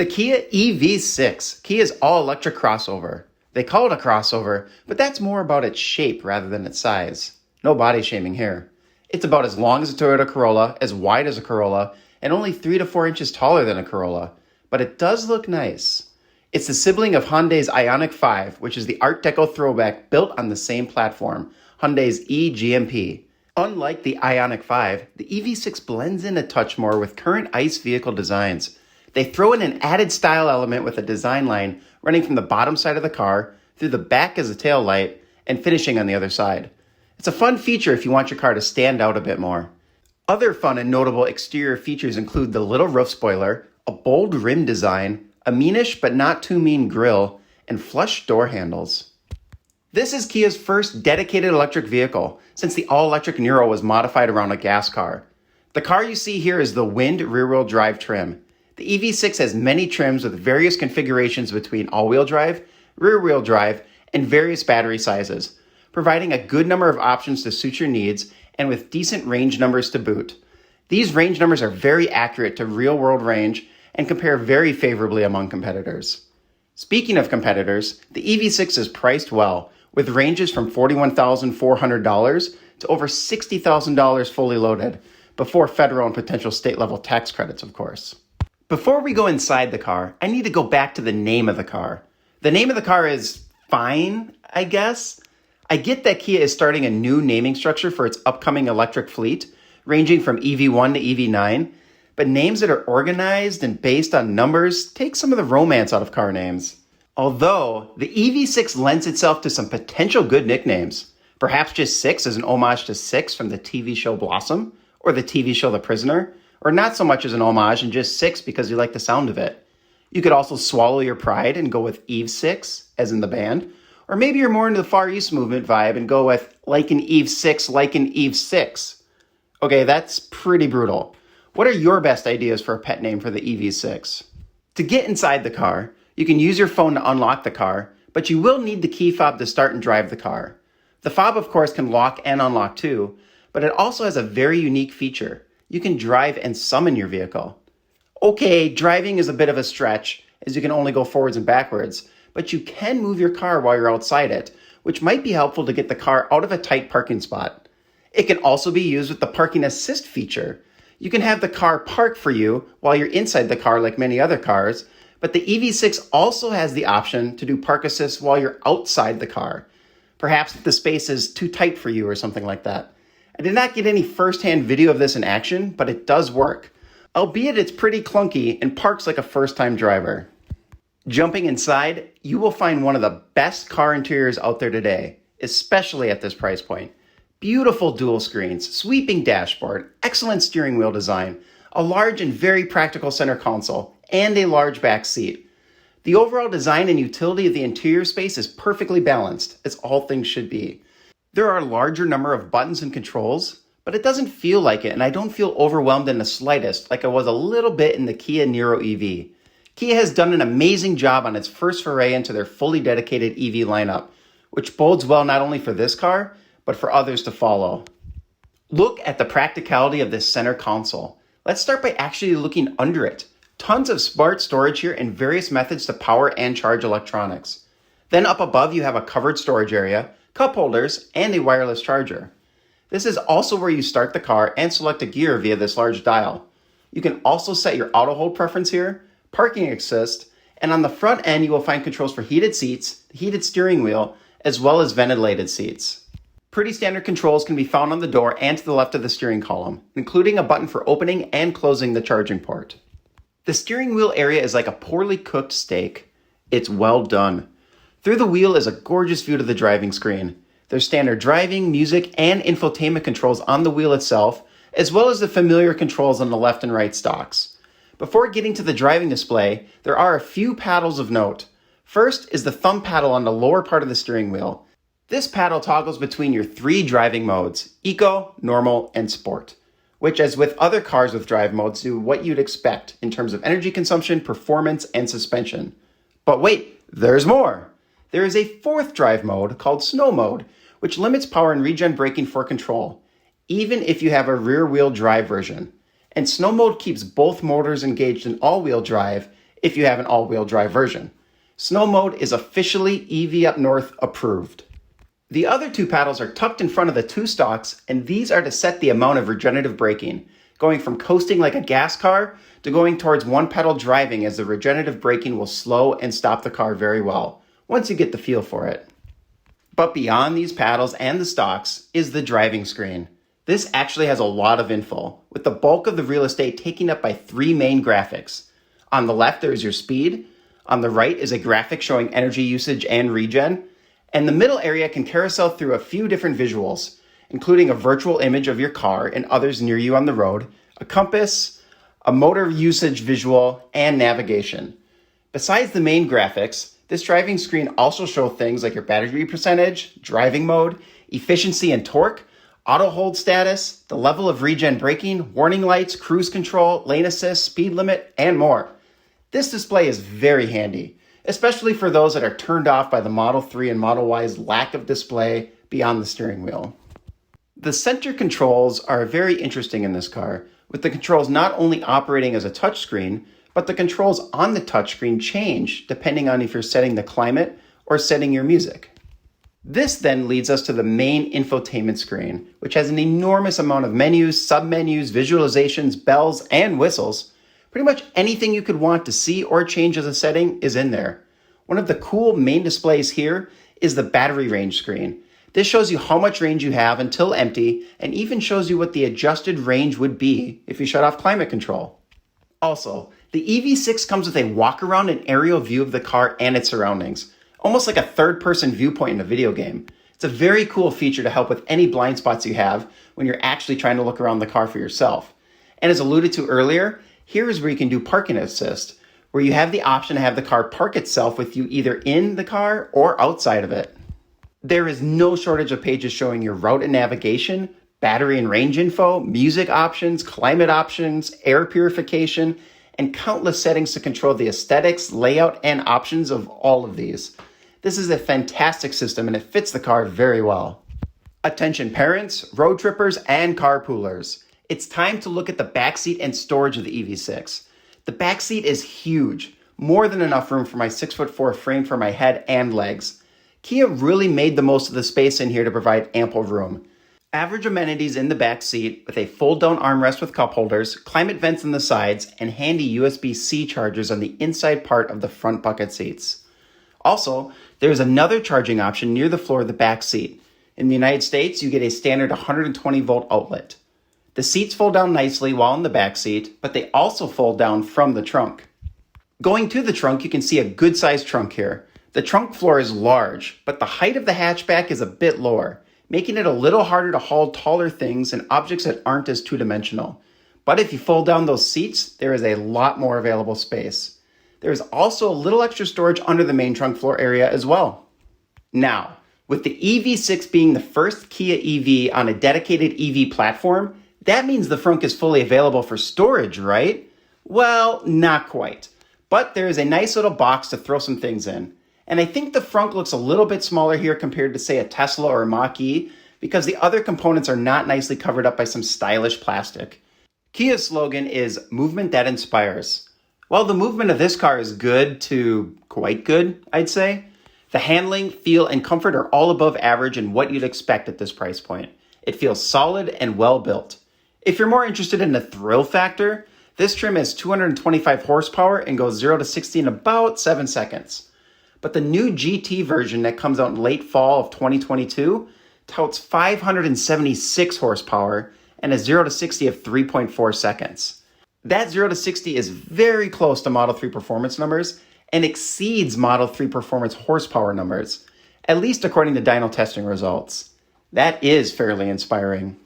The Kia EV6, Kia's all-electric crossover. They call it a crossover, but that's more about its shape rather than its size. No body shaming here. It's about as long as a Toyota Corolla, as wide as a Corolla, and only 3 to 4 inches taller than a Corolla. But it does look nice. It's the sibling of Hyundai's Ioniq 5, which is the Art Deco throwback built on the same platform, Hyundai's E-GMP. Unlike the Ioniq 5, the EV6 blends in a touch more with current ICE vehicle designs. They throw in an added style element with a design line running from the bottom side of the car, through the back as a tail light, and finishing on the other side. It's a fun feature if you want your car to stand out a bit more. Other fun and notable exterior features include the little roof spoiler, a bold rim design, a meanish but not too mean grille, and flush door handles. This is Kia's first dedicated electric vehicle, since the all-electric Niro was modified around a gas car. The car you see here is the Wind rear-wheel drive trim. The EV6 has many trims with various configurations between all-wheel drive, rear-wheel drive, and various battery sizes, providing a good number of options to suit your needs and with decent range numbers to boot. These range numbers are very accurate to real-world range and compare very favorably among competitors. Speaking of competitors, the EV6 is priced well, with ranges from $41,400 to over $60,000 fully loaded, before federal and potential state-level tax credits, of course. Before we go inside the car, I need to go back to the name of the car. The name of the car is fine, I guess. I get that Kia is starting a new naming structure for its upcoming electric fleet, ranging from EV1 to EV9, but names that are organized and based on numbers take some of the romance out of car names. Although, the EV6 lends itself to some potential good nicknames. Perhaps just 6 as an homage to 6 from the TV show Blossom, or the TV show The Prisoner, or not so much as an homage and just 6 because you like the sound of it. You could also swallow your pride and go with EV6, as in the band, or maybe you're more into the Far East movement vibe and go with like an EV6, like an EV6. Okay, that's pretty brutal. What are your best ideas for a pet name for the EV6? To get inside the car, you can use your phone to unlock the car, but you will need the key fob to start and drive the car. The fob, of course, can lock and unlock too, but it also has a very unique feature. You can drive and summon your vehicle. Okay, driving is a bit of a stretch, as you can only go forwards and backwards, but you can move your car while you're outside it, which might be helpful to get the car out of a tight parking spot. It can also be used with the parking assist feature. You can have the car park for you while you're inside the car like many other cars, but the EV6 also has the option to do park assist while you're outside the car. Perhaps if the space is too tight for you or something like that. I did not get any first-hand video of this in action, but it does work. Albeit it's pretty clunky and parks like a first-time driver. Jumping inside, you will find one of the best car interiors out there today, especially at this price point. Beautiful dual screens, sweeping dashboard, excellent steering wheel design, a large and very practical center console, and a large back seat. The overall design and utility of the interior space is perfectly balanced, as all things should be. There are a larger number of buttons and controls, but it doesn't feel like it, and I don't feel overwhelmed in the slightest like I was a little bit in the Kia Niro EV. Kia has done an amazing job on its first foray into their fully dedicated EV lineup, which bodes well not only for this car, but for others to follow. Look at the practicality of this center console. Let's start by actually looking under it. Tons of smart storage here and various methods to power and charge electronics. Then up above you have a covered storage area, cup holders, and a wireless charger. This is also where you start the car and select a gear via this large dial. You can also set your auto hold preference here, parking assist, and on the front end you will find controls for heated seats, heated steering wheel, as well as ventilated seats. Pretty standard controls can be found on the door and to the left of the steering column, including a button for opening and closing the charging port. The steering wheel area is like a poorly cooked steak. It's well done. Through the wheel is a gorgeous view to the driving screen. There's standard driving, music, and infotainment controls on the wheel itself, as well as the familiar controls on the left and right stalks. Before getting to the driving display, there are a few paddles of note. First is the thumb paddle on the lower part of the steering wheel. This paddle toggles between your 3 driving modes, Eco, Normal, and Sport, which, as with other cars with drive modes, do what you'd expect in terms of energy consumption, performance, and suspension. But wait, there's more! There is a 4th drive mode called Snow Mode, which limits power and regen braking for control, even if you have a rear-wheel drive version. And Snow Mode keeps both motors engaged in all-wheel drive if you have an all-wheel drive version. Snow mode is officially EV Up North approved. The other two paddles are tucked in front of the two stalks, and these are to set the amount of regenerative braking, going from coasting like a gas car to going towards one pedal driving, as the regenerative braking will slow and stop the car very well, once you get the feel for it. But beyond these paddles and the stalks is the driving screen. This actually has a lot of info, with the bulk of the real estate taken up by three main graphics. On the left, there is your speed. On the right is a graphic showing energy usage and regen. And the middle area can carousel through a few different visuals, including a virtual image of your car and others near you on the road, a compass, a motor usage visual, and navigation. Besides the main graphics, this driving screen also shows things like your battery percentage, driving mode, efficiency and torque, auto hold status, the level of regen braking, warning lights, cruise control, lane assist, speed limit, and more. This display is very handy, especially for those that are turned off by the Model 3 and Model Y's lack of display beyond the steering wheel. The center controls are very interesting in this car, with the controls not only operating as a touchscreen, but the controls on the touchscreen change depending on if you're setting the climate or setting your music. This then leads us to the main infotainment screen, which has an enormous amount of menus, submenus, visualizations, bells, and whistles. Pretty much anything you could want to see or change as a setting is in there. One of the cool main displays here is the battery range screen. This shows you how much range you have until empty, and even shows you what the adjusted range would be if you shut off climate control. Also, the EV6 comes with a walk-around and aerial view of the car and its surroundings, almost like a third-person viewpoint in a video game. It's a very cool feature to help with any blind spots you have when you're actually trying to look around the car for yourself. And as alluded to earlier, here is where you can do parking assist, where you have the option to have the car park itself with you either in the car or outside of it. There is no shortage of pages showing your route and navigation, battery and range info, music options, climate options, air purification, and countless settings to control the aesthetics, layout, and options of all of these. This is a fantastic system and it fits the car very well. Attention parents, road trippers, and carpoolers. It's time to look at the backseat and storage of the EV6. The backseat is huge, more than enough room for my 6'4" frame for my head and legs. Kia really made the most of the space in here to provide ample room. Average amenities in the back seat with a fold-down armrest with cup holders, climate vents on the sides, and handy USB-C chargers on the inside part of the front bucket seats. Also, there is another charging option near the floor of the back seat. In the United States, you get a standard 120-volt outlet. The seats fold down nicely while in the back seat, but they also fold down from the trunk. Going to the trunk, you can see a good-sized trunk here. The trunk floor is large, but the height of the hatchback is a bit lower, making it a little harder to haul taller things and objects that aren't as two-dimensional. But if you fold down those seats, there is a lot more available space. There is also a little extra storage under the main trunk floor area as well. Now, with the EV6 being the first Kia EV on a dedicated EV platform, that means the Frunk is fully available for storage, right? Well, not quite. But there is a nice little box to throw some things in. And I think the Frunk looks a little bit smaller here compared to, say, a Tesla or a Mach E, because the other components are not nicely covered up by some stylish plastic. Kia's slogan is "Movement that inspires." While the movement of this car is good to quite good, I'd say, the handling, feel, and comfort are all above average in what you'd expect at this price point. It feels solid and well built. If you're more interested in the thrill factor, this trim has 225 horsepower and goes 0 to 60 in about 7 seconds. But the new GT version that comes out in late fall of 2022 touts 576 horsepower and a 0 to 60 of 3.4 seconds. That 0 to 60 is very close to Model 3 performance numbers and exceeds Model 3 performance horsepower numbers, at least according to dyno testing results. That is fairly inspiring.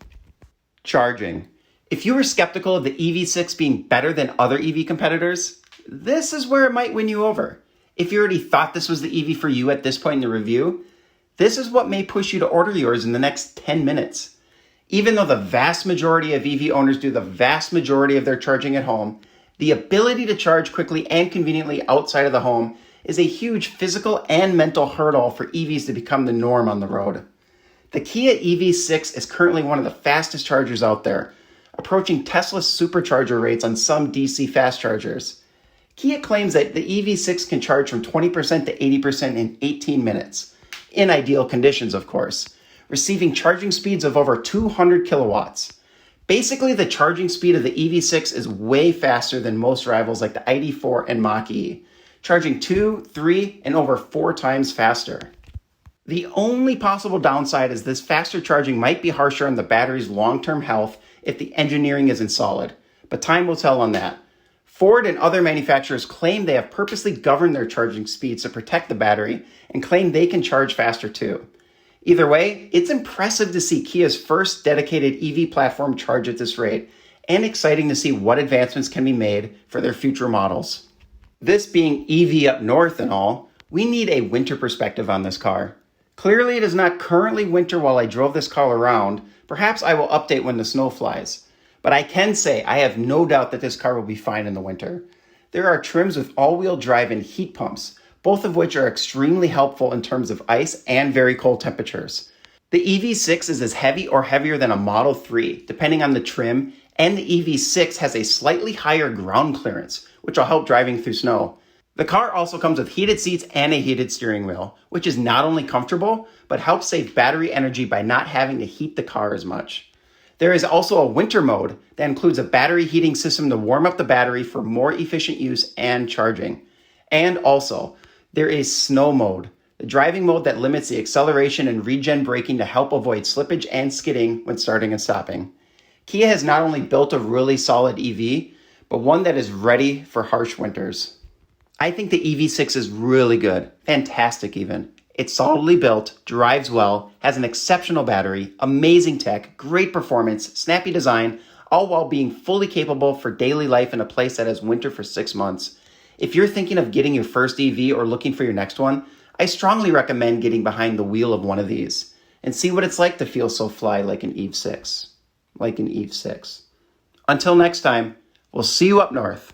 Charging. If you were skeptical of the EV6 being better than other EV competitors, this is where it might win you over. If you already thought this was the EV for you at this point in the review, this is what may push you to order yours in the next 10 minutes. Even though the vast majority of EV owners do the vast majority of their charging at home, the ability to charge quickly and conveniently outside of the home is a huge physical and mental hurdle for EVs to become the norm on the road. The Kia EV6 is currently one of the fastest chargers out there, approaching Tesla's supercharger rates on some DC fast chargers. Kia claims that the EV6 can charge from 20% to 80% in 18 minutes. In ideal conditions, of course, receiving charging speeds of over 200 kilowatts. Basically, the charging speed of the EV6 is way faster than most rivals like the ID4 and Mach E, charging 2, 3, and over 4 times faster. The only possible downside is this faster charging might be harsher on the battery's long-term health if the engineering isn't solid, but time will tell on that. Ford and other manufacturers claim they have purposely governed their charging speeds to protect the battery and claim they can charge faster too. Either way, it's impressive to see Kia's first dedicated EV platform charge at this rate, and exciting to see what advancements can be made for their future models. This being EV up north and all, we need a winter perspective on this car. Clearly it is not currently winter while I drove this car around. Perhaps I will update when the snow flies. But I can say I have no doubt that this car will be fine in the winter. There are trims with all-wheel drive and heat pumps, both of which are extremely helpful in terms of ice and very cold temperatures. The EV6 is as heavy or heavier than a Model 3, depending on the trim, and the EV6 has a slightly higher ground clearance, which will help driving through snow. The car also comes with heated seats and a heated steering wheel, which is not only comfortable, but helps save battery energy by not having to heat the car as much. There is also a winter mode that includes a battery heating system to warm up the battery for more efficient use and charging. And also, there is snow mode, the driving mode that limits the acceleration and regen braking to help avoid slippage and skidding when starting and stopping. Kia has not only built a really solid EV, but one that is ready for harsh winters. I think the EV6 is really good, fantastic even. It's solidly built, drives well, has an exceptional battery, amazing tech, great performance, snappy design, all while being fully capable for daily life in a place that has winter for 6 months. If you're thinking of getting your first EV or looking for your next one, I strongly recommend getting behind the wheel of one of these and see what it's like to feel so fly like an EV6. Until next time, we'll see you up north.